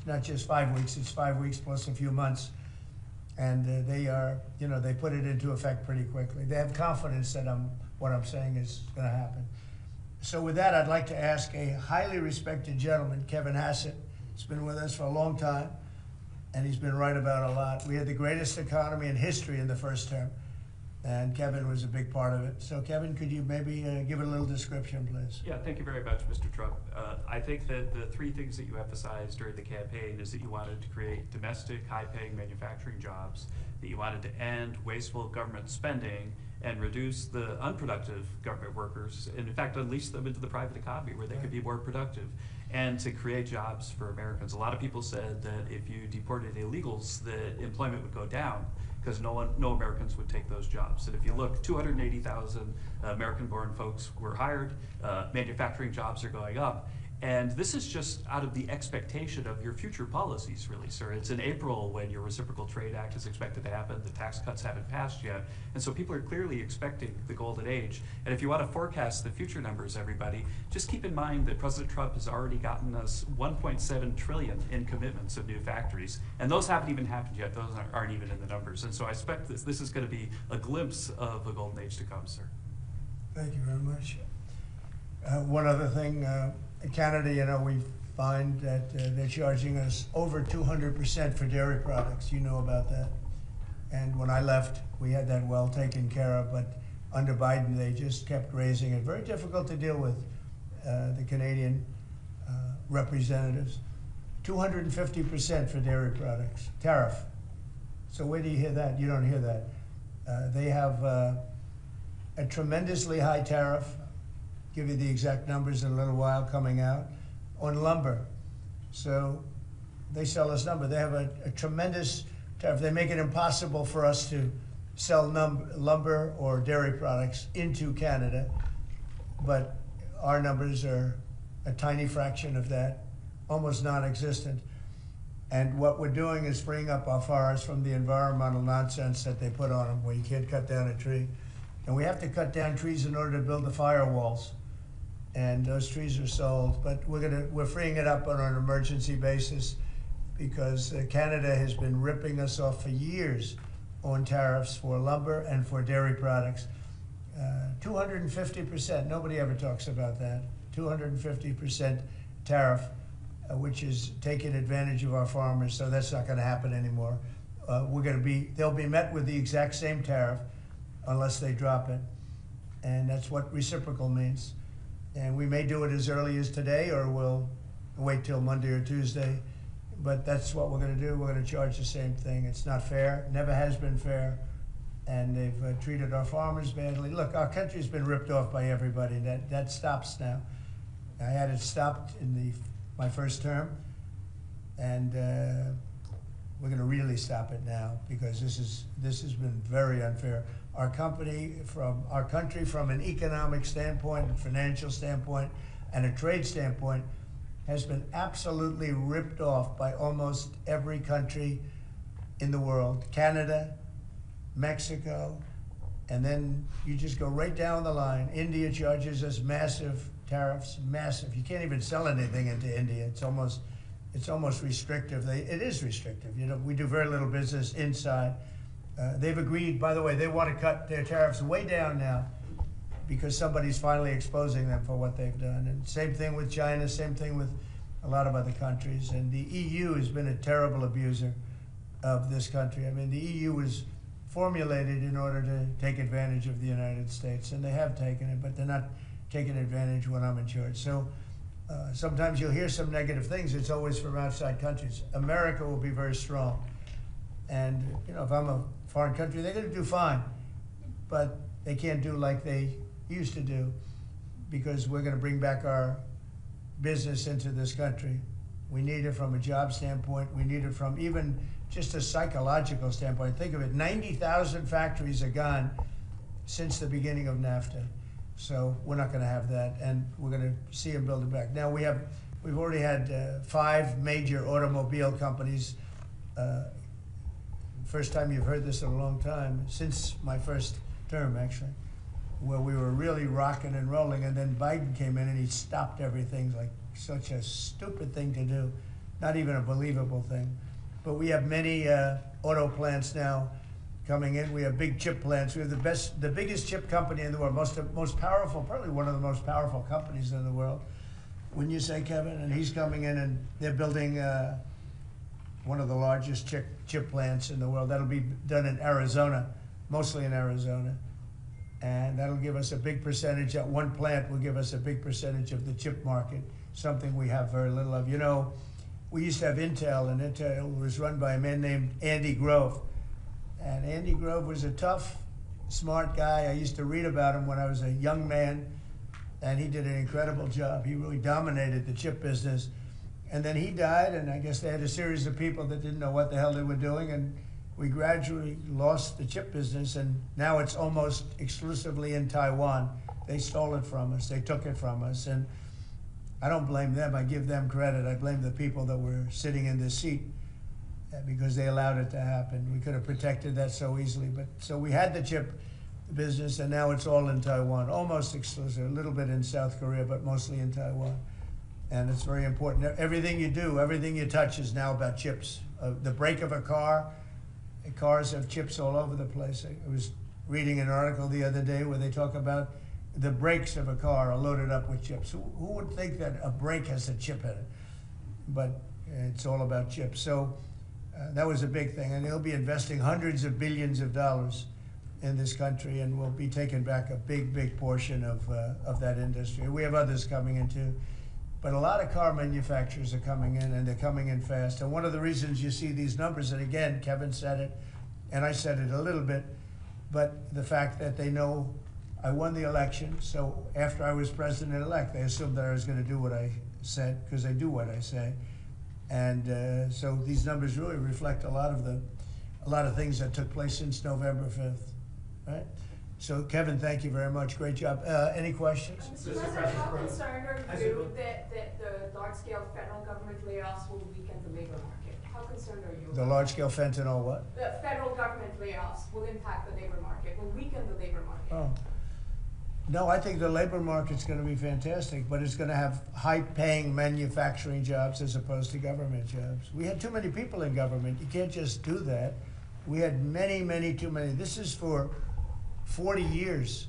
not just 5 weeks, it's 5 weeks plus a few months. And they are, they put it into effect pretty quickly. They have confidence that what I'm saying is going to happen. So with that, I'd like to ask a highly respected gentleman, Kevin Hassett. He's been with us for a long time, and he's been right about a lot. We had the greatest economy in history in the first term, and Kevin was a big part of it. So Kevin, could you maybe give it a little description, please? Yeah, thank you very much, Mr. Trump. I think that the three things that you emphasized during the campaign is that you wanted to create domestic, high-paying manufacturing jobs, that you wanted to end wasteful government spending and reduce the unproductive government workers, and in fact unleash them into the private economy where they could be more productive, and to create jobs for Americans. A lot of people said that if you deported illegals, the employment would go down because no Americans would take those jobs. And if you look, 280,000 American-born folks were hired, manufacturing jobs are going up, and this is just out of the expectation of your future policies, really, sir. It's in April when your Reciprocal Trade Act is expected to happen. The tax cuts haven't passed yet. And so people are clearly expecting the golden age. And if you want to forecast the future numbers, everybody, just keep in mind that President Trump has already gotten us $1.7 trillion in commitments of new factories. And those haven't even happened yet. Those aren't even in the numbers. And so I expect this is going to be a glimpse of a golden age to come, sir. Thank you very much. One other thing, in Canada, we find that they're charging us over 200% for dairy products. You know about that. And when I left, we had that well taken care of, but under Biden, they just kept raising it. Very difficult to deal with, the Canadian representatives. 250% for dairy products, tariff. So where do you hear that? You don't hear that. They have a tremendously high tariff. Give you the exact numbers in a little while coming out, on lumber. So they sell us lumber. They have a tremendous tariff. They make it impossible for us to sell lumber or dairy products into Canada, but our numbers are a tiny fraction of that, almost non-existent. And what we're doing is freeing up our forests from the environmental nonsense that they put on them, where you can't cut down a tree. And we have to cut down trees in order to build the firewalls. And those trees are sold, but we're freeing it up on an emergency basis because Canada has been ripping us off for years on tariffs for lumber and for dairy products. 250%, nobody ever talks about that. 250% tariff, which is taking advantage of our farmers, so that's not gonna happen anymore. They'll be met with the exact same tariff unless they drop it. And that's what reciprocal means. And we may do it as early as today, or we'll wait till Monday or Tuesday. But that's what we're going to do. We're going to charge the same thing. It's not fair. Never has been fair. And they've treated our farmers badly. Look, our country's been ripped off by everybody. That stops now. I had it stopped in my first term. And we're going to really stop it now because this has been very unfair. Our country, from an economic standpoint, and financial standpoint, and a trade standpoint, has been absolutely ripped off by almost every country in the world. Canada, Mexico, and then you just go right down the line. India charges us massive tariffs, massive. You can't even sell anything into India. It's almost restrictive. It is restrictive. We do very little business inside. They've agreed, by the way, they want to cut their tariffs way down now because somebody's finally exposing them for what they've done. And same thing with China, same thing with a lot of other countries. And the EU has been a terrible abuser of this country. I mean, the EU was formulated in order to take advantage of the United States, and they have taken it, but they're not taking advantage when I'm in charge. So sometimes you'll hear some negative things. It's always from outside countries. America will be very strong. And if I'm a foreign country, they're going to do fine, but they can't do like they used to do because we're going to bring back our business into this country. We need it from a job standpoint. We need it from even just a psychological standpoint. Think of it, 90,000 factories are gone since the beginning of NAFTA. So we're not going to have that, and we're going to see them build it back. Now we've already had 5 major automobile companies. First time you've heard this in a long time, since my first term, actually, where we were really rocking and rolling, and then Biden came in and he stopped everything, like such a stupid thing to do. not even a believable thing. But we have many auto plants now coming in. We have big chip plants. We have the biggest chip company in the world, most powerful, probably one of the most powerful companies in the world. Wouldn't you say, Kevin? And he's coming in and they're building one of the largest chip plants in the world. That'll be done in Arizona, mostly in Arizona. And that'll give us a big percentage. That one plant will give us a big percentage of the chip market, something we have very little of. You know, we used to have Intel, and Intel was run by a man named Andy Grove. And Andy Grove was a tough, smart guy. I used to read about him when I was a young man, and he did an incredible job. He really dominated the chip business. And then he died, and I guess they had a series of people that didn't know what the hell they were doing, and we gradually lost the chip business, and now it's almost exclusively in Taiwan. They stole it from us. They took it from us, and I don't blame them. I give them credit. I blame the people that were sitting in this seat because they allowed it to happen. We could have protected that so easily, but so we had the chip business, and now it's all in Taiwan, almost exclusive, a little bit in South Korea, but mostly in Taiwan. And it's very important. Everything you do, everything you touch is now about chips. The brake of a car, cars have chips all over the place. I was reading an article the other day where they talk about the brakes of a car are loaded up with chips. Who would think that a brake has a chip in it? But it's all about chips. So that was a big thing. And they'll be investing hundreds of billions of dollars in this country, and we'll be taking back a big, big portion of that industry. We have others coming in too. But a lot of car manufacturers are coming in, and they're coming in fast. And one of the reasons you see these numbers, and again, Kevin said it, and I said it a little bit, but the fact that they know I won the election, so after I was president-elect, they assumed that I was going to do what I said, because I do what I say. And so these numbers really reflect a lot of things that took place since November 5th, right? So, Kevin, thank you very much. Great job. Any questions? Mr. President, how concerned are you that the large-scale federal government layoffs will weaken the labor market? How concerned are you? The large-scale fentanyl what? The federal government layoffs will impact the labor market, will weaken the labor market. Oh. No, I think the labor market's going to be fantastic, but it's going to have high-paying manufacturing jobs as opposed to government jobs. We had too many people in government. You can't just do that. We had too many. This is for 40 years.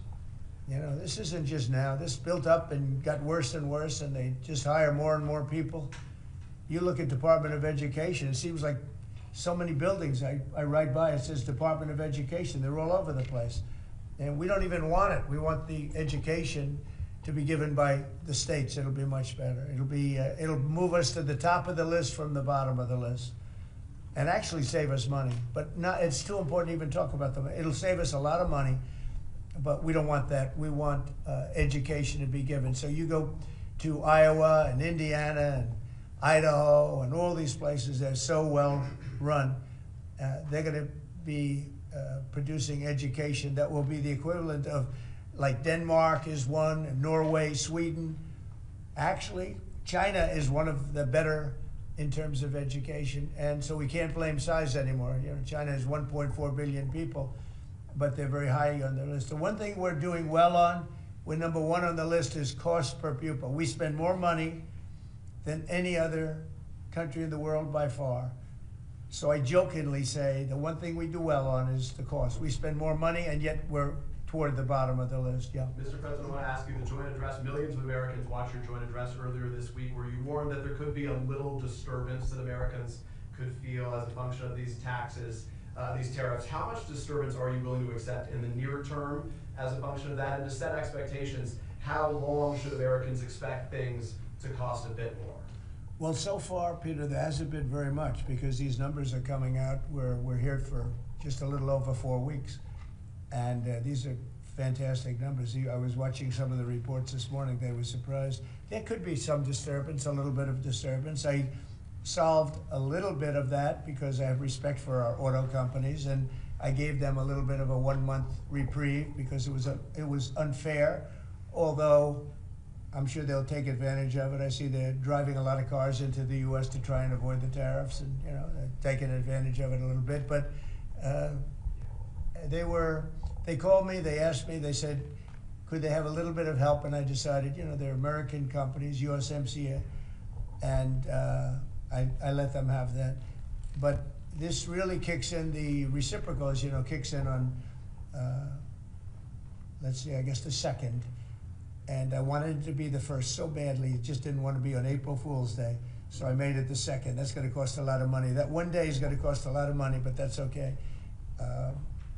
You know, this isn't just now. This built up and got worse and worse, and they just hire more and more people. You look at Department of Education, it seems like so many buildings I ride by, it says Department of Education. They're all over the place. And we don't even want it. We want the education to be given by the states. It'll be much better. It'll move us to the top of the list from the bottom of the list, and actually save us money. But it's too important to even talk about them. It'll save us a lot of money, but we don't want that. We want education to be given. So you go to Iowa and Indiana and Idaho and all these places that are so well run. They're going to be producing education that will be the equivalent of, like Denmark is one, and Norway, Sweden. Actually, China is one of the better in terms of education, and so we can't blame size anymore. You know, China has 1.4 billion people, but they're very high on the list. The one thing we're doing well on, we're number one on the list, is cost per pupil. We spend more money than any other country in the world by far. So I jokingly say the one thing we do well on is the cost. We spend more money, and yet we're toward the bottom of the list. Yeah. Mr. President, I want to ask you, the joint address, millions of Americans watched your joint address earlier this week where you warned that there could be a little disturbance that Americans could feel as a function of these taxes, these tariffs. How much disturbance are you willing to accept in the near term as a function of that? And to set expectations, how long should Americans expect things to cost a bit more? Well, so far, Peter, there hasn't been very much because these numbers are coming out. We're here for just a little over 4 weeks. And these are fantastic numbers. I was watching some of the reports this morning. They were surprised. There could be some disturbance, a little bit of disturbance. I solved a little bit of that because I have respect for our auto companies, and I gave them a little bit of a 1-month reprieve because it was unfair, although I'm sure they'll take advantage of it. I see they're driving a lot of cars into the U.S. to try and avoid the tariffs, and you know, they're taking advantage of it a little bit. But they called me, they asked me, they said, could they have a little bit of help? And I decided, you know, they're American companies, USMCA, and I let them have that. But this really kicks in the reciprocals, you know, kicks in on, let's see, I guess the 2nd. And I wanted it to be the 1st so badly, just didn't want to be on April Fool's Day. So I made it the 2nd. That's going to cost a lot of money. That one day is going to cost a lot of money, but that's okay.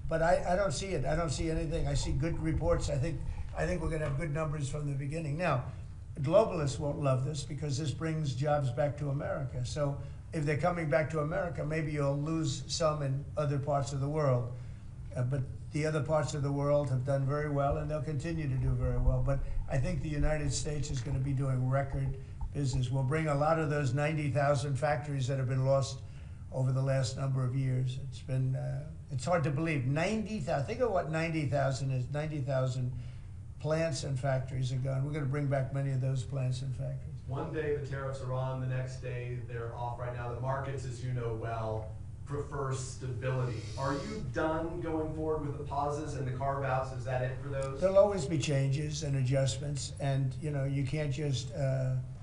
But I don't see it. I don't see anything. I see good reports. I think we're going to have good numbers from the beginning. Now, globalists won't love this because this brings jobs back to America. So if they're coming back to America, maybe you'll lose some in other parts of the world. But the other parts of the world have done very well, and they'll continue to do very well. But I think the United States is going to be doing record business. We'll bring a lot of those 90,000 factories that have been lost over the last number of years. It's been, it's hard to believe. 90,000, think of what 90,000 is. 90,000 plants and factories are gone. We're going to bring back many of those plants and factories. One day the tariffs are on, the next day they're off. Right now the markets, as you know well, prefer stability. Are you done going forward with the pauses and the carve-outs? Is that it for those? There'll always be changes and adjustments, and you know, you can't just,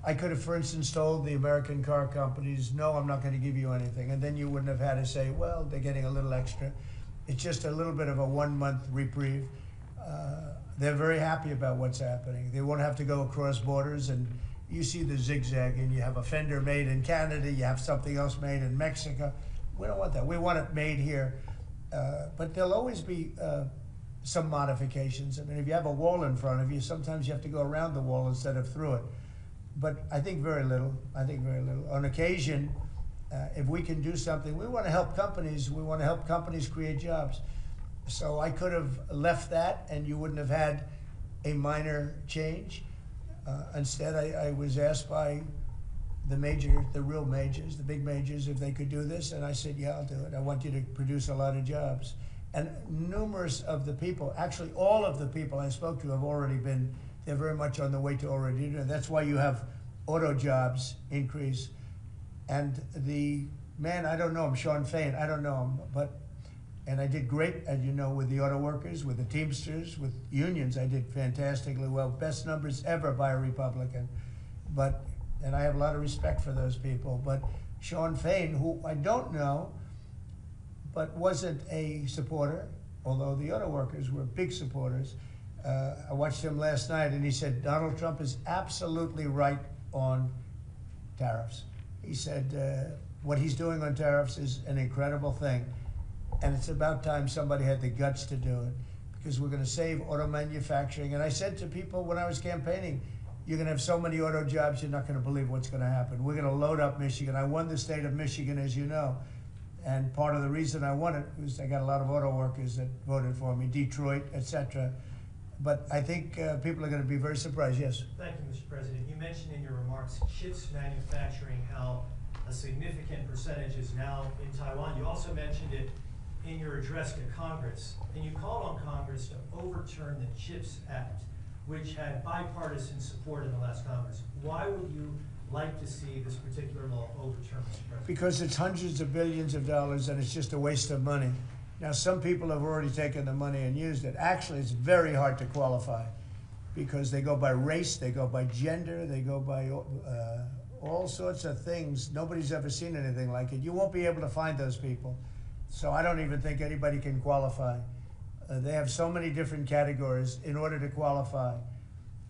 I could have, for instance, told the American car companies, no, I'm not going to give you anything, and then you wouldn't have had to say, well, they're getting a little extra. It's just a little bit of a 1-month reprieve. They're very happy about what's happening. They won't have to go across borders, and you see the zigzag, and you have a fender made in Canada, you have something else made in Mexico. We don't want that. We want it made here. But there'll always be some modifications. I mean, if you have a wall in front of you, sometimes you have to go around the wall instead of through it. But I think very little. I think very little. On occasion, if we can do something, we want to help companies. We want to help companies create jobs. So I could have left that, and you wouldn't have had a minor change. Instead, I was asked by the real majors, the big majors, if they could do this, and I said, yeah, I'll do it. I want you to produce a lot of jobs. And numerous of the people, actually all of the people I spoke to have already been, they're very much on the way to already doing it. That's why you have auto jobs increase. And the man, I don't know him, Sean Fain, I don't know him, and I did great, as you know, with the auto workers, with the Teamsters, with unions, I did fantastically well. Best numbers ever by a Republican. And I have a lot of respect for those people. But Sean Fain, who I don't know, but wasn't a supporter, although the auto workers were big supporters. I watched him last night, and he said, Donald Trump is absolutely right on tariffs. He said, what he's doing on tariffs is an incredible thing. And it's about time somebody had the guts to do it, because we're going to save auto manufacturing. And I said to people when I was campaigning, you're going to have so many auto jobs, you're not going to believe what's going to happen. We're going to load up Michigan. I won the state of Michigan, as you know. And part of the reason I won it was I got a lot of auto workers that voted for me, Detroit, etc. But I think people are going to be very surprised, yes. Thank you, Mr. President. You mentioned in your remarks chips manufacturing, how a significant percentage is now in Taiwan. You also mentioned it in your address to Congress, and you called on Congress to overturn the CHIPS Act, which had bipartisan support in the last Congress. Why would you like to see this particular law overturned, Mr. President? Because it's hundreds of billions of dollars, and it's just a waste of money. Now, some people have already taken the money and used it. Actually, it's very hard to qualify, because they go by race, they go by gender, they go by all sorts of things. Nobody's ever seen anything like it. You won't be able to find those people. So I don't even think anybody can qualify. They have so many different categories in order to qualify.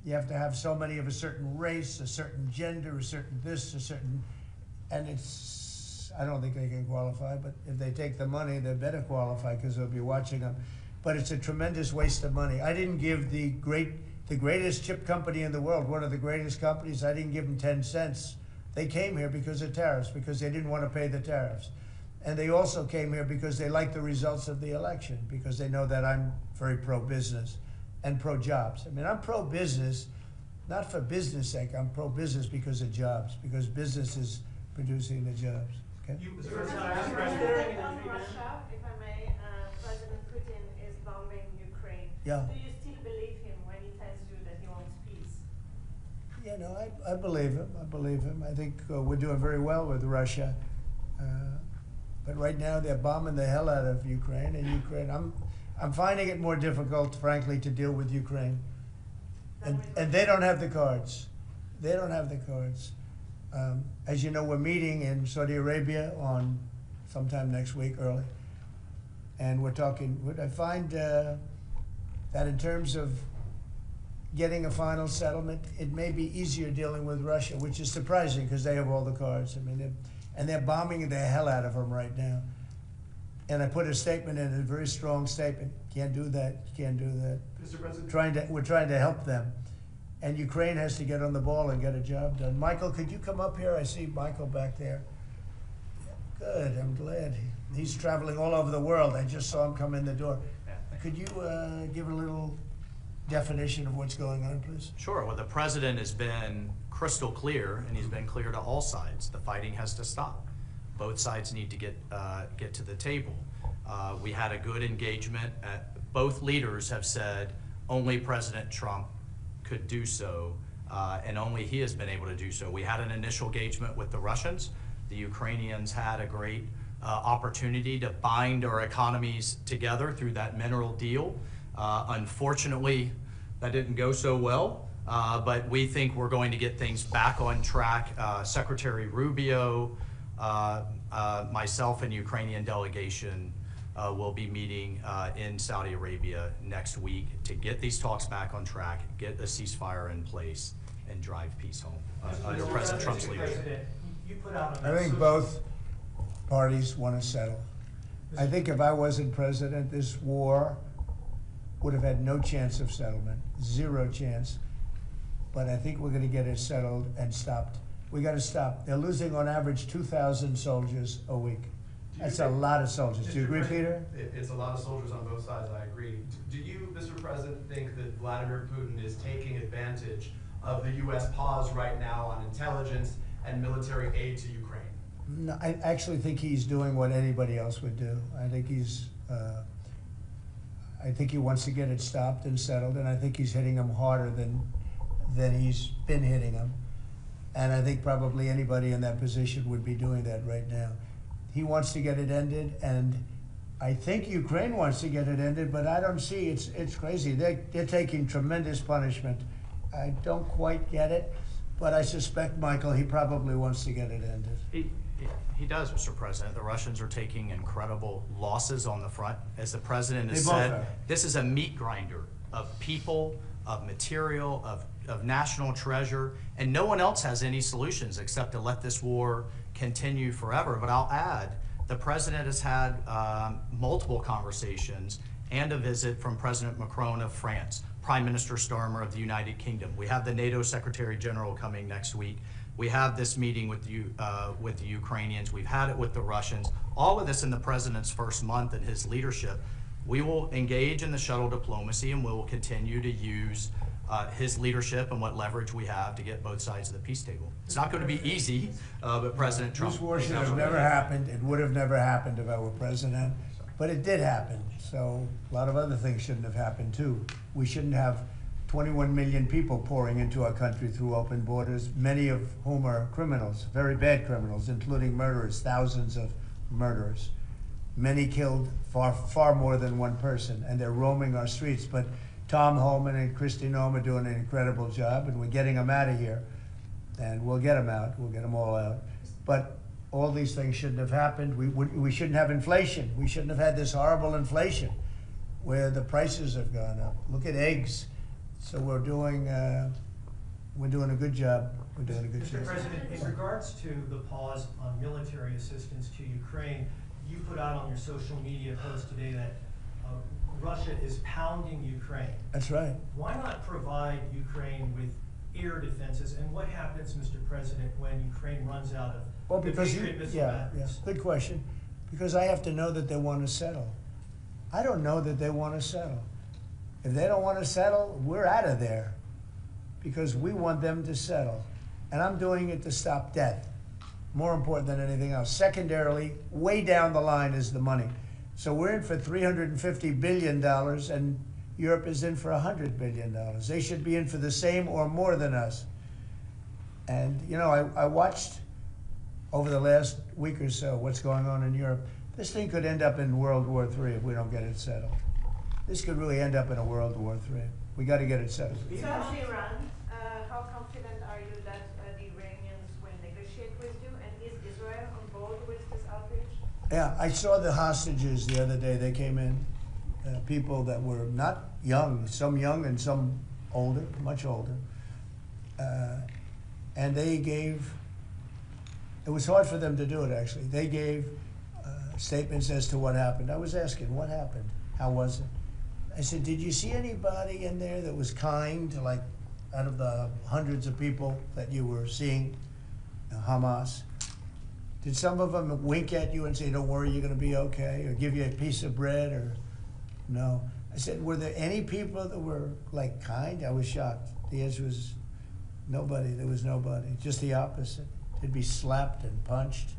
You have to have so many of a certain race, a certain gender, a certain this, a certain, and it's, I don't think they can qualify, but if they take the money, they better qualify, because they'll be watching them. But it's a tremendous waste of money. I didn't give the greatest chip company in the world, one of the greatest companies, I didn't give them 10 cents. They came here because of tariffs, because they didn't want to pay the tariffs. And they also came here because they like the results of the election, because they know that I'm very pro-business and pro-jobs. I mean, I'm pro-business, not for business sake. I'm pro-business because of jobs, because business is producing the jobs. Okay? On Russia, if I may, President Putin is bombing Ukraine. Yeah. Do you still believe him when he tells you that he wants peace? Yeah, no, I believe him. I believe him. I think we're doing very well with Russia. But right now they're bombing the hell out of Ukraine, and Ukraine. I'm finding it more difficult, frankly, to deal with Ukraine. And they don't have the cards. They don't have the cards. As you know, we're meeting in Saudi Arabia on sometime next week, early. And we're talking, I find that in terms of getting a final settlement, it may be easier dealing with Russia, which is surprising because they have all the cards. I mean, they're bombing the hell out of them right now. And I put a statement in, a very strong statement. Can't do that, can't do that. Mr. President. We're trying to help them. And Ukraine has to get on the ball and get a job done. Michael, could you come up here? I see Michael back there. Good, I'm glad. He's traveling all over the world. I just saw him come in the door. Could you give a little definition of what's going on, please? Sure. Well, the president has been crystal clear, and he's been clear to all sides. The fighting has to stop. Both sides need to get to the table. We had a good engagement. Both leaders have said only President Trump could do so, and only he has been able to do so. We had an initial engagement with the Russians. The Ukrainians had a great opportunity to bind our economies together through that mineral deal. Unfortunately, that didn't go so well, but we think we're going to get things back on track. Secretary Rubio, myself and Ukrainian delegation will be meeting in Saudi Arabia next week to get these talks back on track, get a ceasefire in place, and drive peace home under President Trump's leadership. You put out I think both parties want to settle. I think if I wasn't president, this war would have had no chance of settlement, zero chance. But I think we're going to get it settled and stopped. We got to stop. They're losing on average 2,000 soldiers a week. That's a lot of soldiers. Do you agree, Peter? It's a lot of soldiers on both sides, I agree. Do you, Mr. President, think that Vladimir Putin is taking advantage of the U.S. pause right now on intelligence and military aid to Ukraine? No, I actually think he's doing what anybody else would do. I think he wants to get it stopped and settled, and I think he's hitting them harder than he's been hitting them. And I think probably anybody in that position would be doing that right now. He wants to get it ended, and I think Ukraine wants to get it ended, but I don't see, it's crazy. They're taking tremendous punishment. I don't quite get it, but I suspect, Michael, he probably wants to get it ended. He does, Mr. President. The Russians are taking incredible losses on the front. As the president has said, this is a meat grinder of people, of material, of national treasure, and no one else has any solutions except to let this war continue forever. But I'll add, the president has had multiple conversations and a visit from President Macron of France, Prime Minister Starmer of the United Kingdom. We have the NATO Secretary General coming next week. We have this meeting with the Ukrainians. We've had it with the Russians. All of this in the president's first month in his leadership. We will engage in the shuttle diplomacy, and we will continue to use his leadership and what leverage we have to get both sides of the peace table. It's not going to be easy, but President Trump... This war should have never happened. It would have never happened if I were president, but it did happen. So a lot of other things shouldn't have happened too. We shouldn't have 21 million people pouring into our country through open borders, many of whom are criminals, very bad criminals, including murderers, thousands of murderers. Many killed, far more than one person, and they're roaming our streets. But Tom Homan and Kristi Noem are doing an incredible job, and we're getting them out of here. And we'll get them out, we'll get them all out. But all these things shouldn't have happened. We shouldn't have inflation. We shouldn't have had this horrible inflation where the prices have gone up. Look at eggs. So we're doing a good job. We're doing a good job. Mr. President, in regards to the pause on military assistance to Ukraine, you put out on your social media post today that Russia is pounding Ukraine. That's right. Why not provide Ukraine with air defenses? And what happens, Mr. President, when Ukraine runs out of the Patriot missile batteries? Good question. Because I have to know that they want to settle. I don't know that they want to settle. If they don't want to settle, we're out of there because we want them to settle. And I'm doing it to stop death, more important than anything else. Secondarily, way down the line is the money. So we're in for $350 billion and Europe is in for $100 billion. They should be in for the same or more than us. And you know, I watched over the last week or so what's going on in Europe. This thing could end up in World War III if we don't get it settled. This could really end up in a World War III. We got to get it settled. So on Iran, how confident are you that the Iranians, when negotiating Yeah, I saw the hostages the other day. They came in, people that were not young, some young and some older, much older. And they gave, it was hard for them to do it actually. They gave statements as to what happened. I was asking, what happened? How was it? I said, did you see anybody in there that was kind, like out of the hundreds of people that you were seeing, Hamas? Did some of them wink at you and say, don't worry, you're going to be okay, or give you a piece of bread, or no? I said, were there any people that were like kind? I was shocked. The answer was nobody. There was nobody. Just the opposite. They'd be slapped and punched.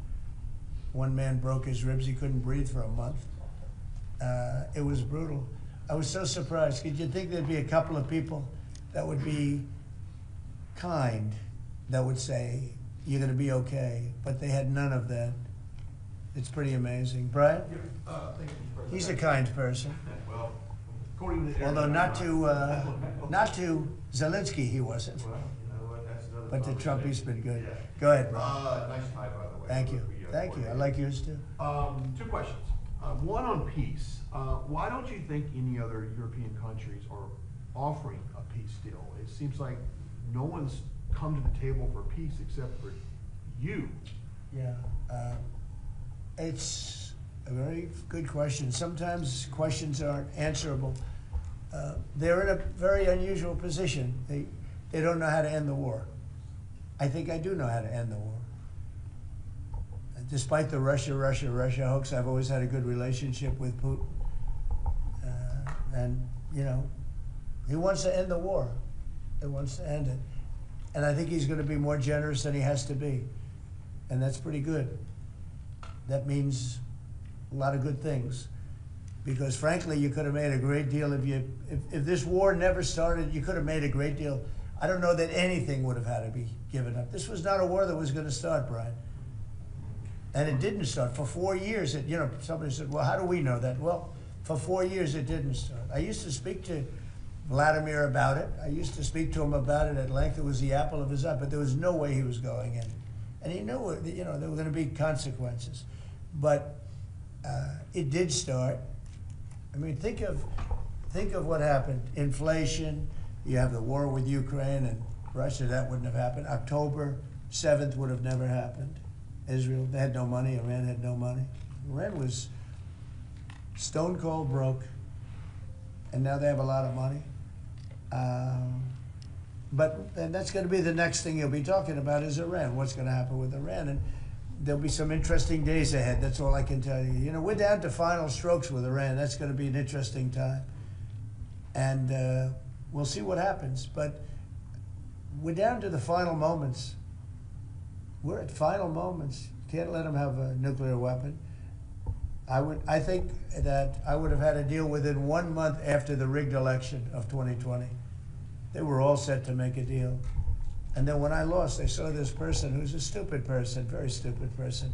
One man broke his ribs. He couldn't breathe for a month. It was brutal. I was so surprised. Could you think there'd be a couple of people that would be kind, that would say, you're going to be okay, but they had none of that. It's pretty amazing. Brian? Thank you, President. He's a kind person. Well, according to the Although not to Zelensky, he wasn't. Well, you know what, that's another But to Trump, he's conversation. been good. Yeah. Go ahead, Brian. Nice tie, by the way. Thank you. Thank you. I like yours too. Two questions. One on peace. Why don't you think any other European countries are offering a peace deal? It seems like no one's come to the table for peace except for you. Yeah. It's a very good question. Sometimes questions aren't answerable. They're in a very unusual position. They don't know how to end the war. I think I do know how to end the war. Despite the Russia hoax, I've always had a good relationship with Putin. And, you know, he wants to end the war. He wants to end it. And I think he's going to be more generous than he has to be. And that's pretty good. That means a lot of good things. Because frankly, you could have made a great deal if this war never started, you could have made a great deal. I don't know that anything would have had to be given up. This was not a war that was going to start, Brian. And it didn't start. For 4 years, somebody said, well, how do we know that? Well, for 4 years, it didn't start. I used to speak to Vladimir about it. I used to speak to him about it at length. It was the apple of his eye, but there was no way he was going in. And he knew, there were going to be consequences. But it did start. I mean, think of what happened. Inflation, you have the war with Ukraine and Russia, that wouldn't have happened. October 7th would have never happened. Israel, they had no money. Iran had no money. Iran was stone cold broke, and now they have a lot of money. And that's going to be the next thing you'll be talking about is Iran. What's going to happen with Iran? And there'll be some interesting days ahead. That's all I can tell you. You know, we're down to final strokes with Iran. That's going to be an interesting time. And we'll see what happens. But we're down to the final moments. We're at final moments. Can't let them have a nuclear weapon. I think that I would have had a deal within 1 month after the rigged election of 2020. They were all set to make a deal. And then when I lost, they saw this person who's a stupid person, very stupid person.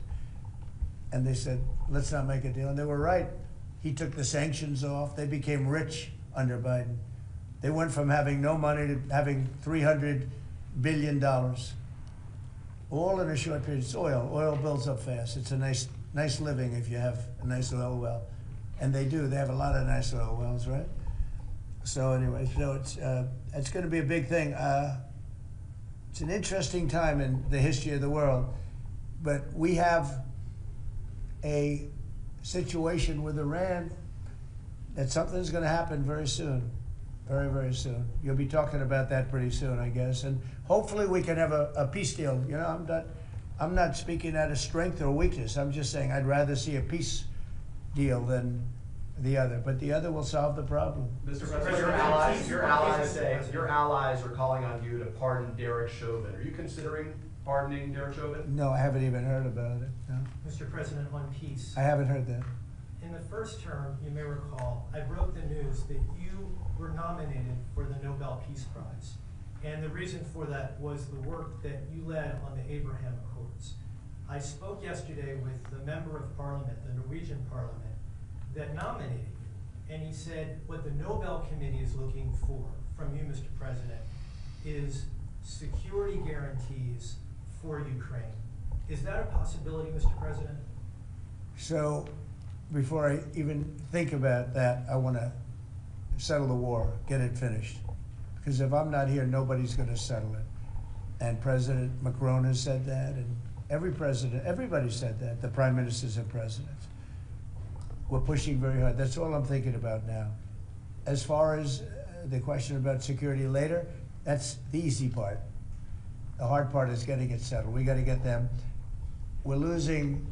And they said, let's not make a deal. And they were right. He took the sanctions off. They became rich under Biden. They went from having no money to having $300 billion. All in a short period. It's oil. Oil builds up fast. It's a nice living if you have a nice oil well. And they do. They have a lot of nice oil wells, right? So anyway, it's going to be a big thing. It's an interesting time in the history of the world. But we have a situation with Iran that something's going to happen very soon. Very, very soon. You'll be talking about that pretty soon, I guess. And hopefully we can have a peace deal. You know, I'm not speaking out of strength or weakness. I'm just saying I'd rather see a peace deal than the other. But the other will solve the problem. Mr. President, your allies are calling on you to pardon Derek Chauvin. Are you considering pardoning Derek Chauvin? No, I haven't even heard about it. No. Mr. President, on peace. I haven't heard that. In the first term, you may recall, I broke the news that you were nominated for the Nobel Peace Prize. And the reason for that was the work that you led on the Abraham Accords. I spoke yesterday with the member of parliament, the Norwegian parliament, that nominated you. And he said what the Nobel Committee is looking for from you, Mr. President, is security guarantees for Ukraine. Is that a possibility, Mr. President? So before I even think about that, I want to settle the war, get it finished. Because if I'm not here, nobody's going to settle it. And President Macron has said that, and everybody said that, the prime ministers and presidents. We're pushing very hard. That's all I'm thinking about now. As far as the question about security later, that's the easy part. The hard part is getting it settled. We got to get them. We're losing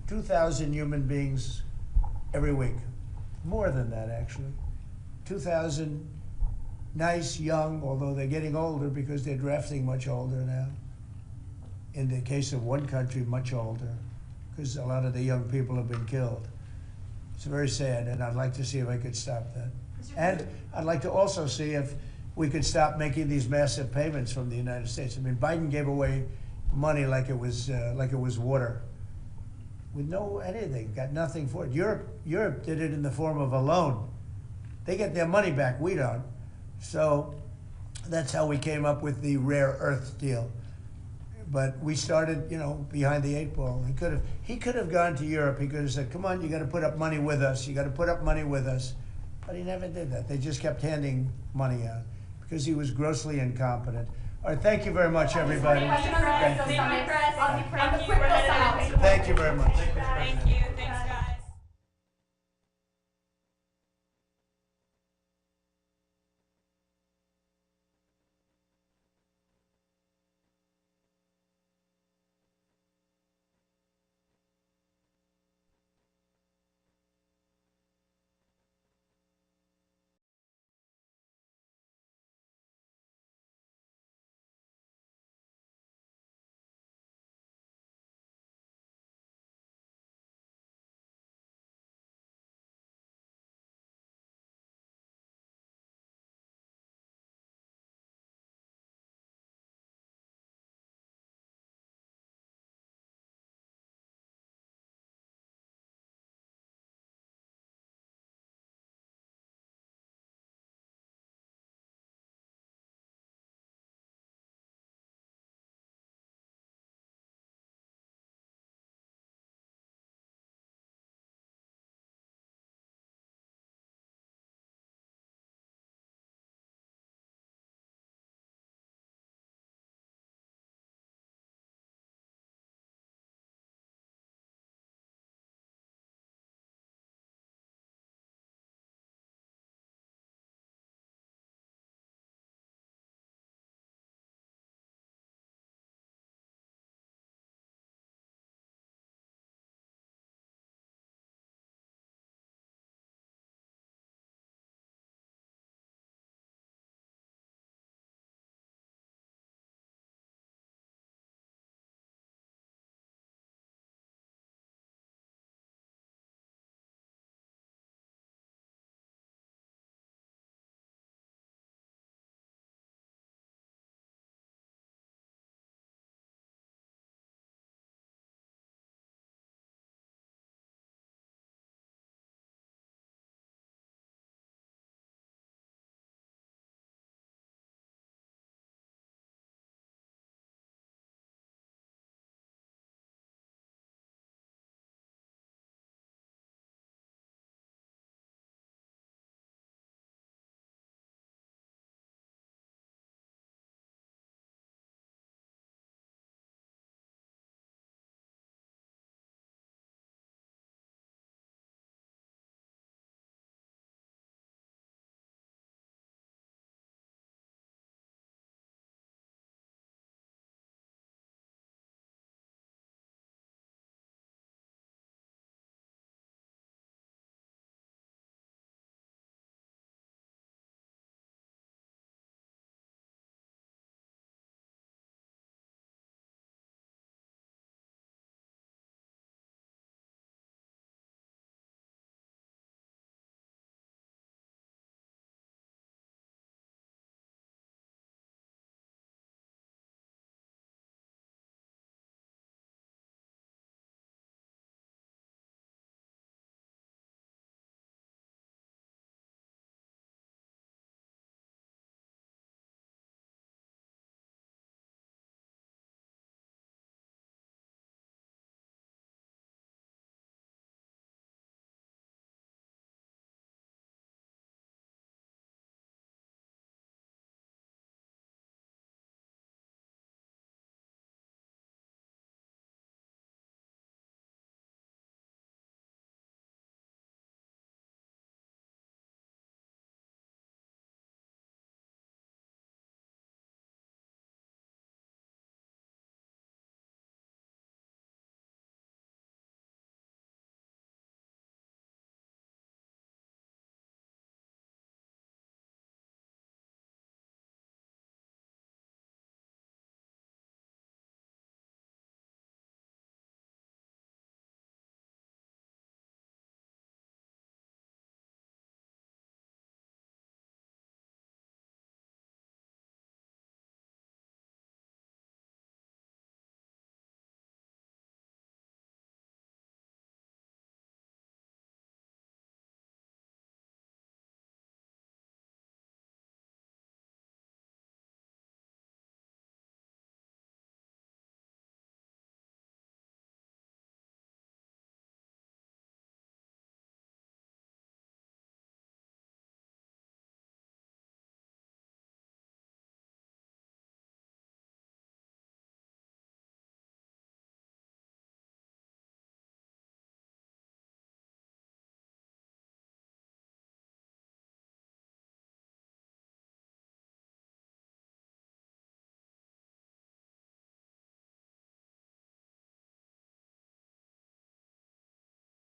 2,000 human beings every week. More than that, actually. 2,000 nice, young, although they're getting older because they're drafting much older now. In the case of one country, much older, because a lot of the young people have been killed. It's very sad, and I'd like to see if I could stop that. And I'd like to also see if we could stop making these massive payments from the United States. I mean, Biden gave away money like it was water, with no anything, got nothing for it. Europe did it in the form of a loan. They get their money back, we don't. So that's how we came up with the rare earth deal. But we started, you know, behind the 8 ball. He could have gone to Europe. He could have said, "Come on, you got to put up money with us. You got to put up money with us." But he never did that. They just kept handing money out because he was grossly incompetent. All right, thank you very much, everybody. Thank you. Thank you very much. Thank you.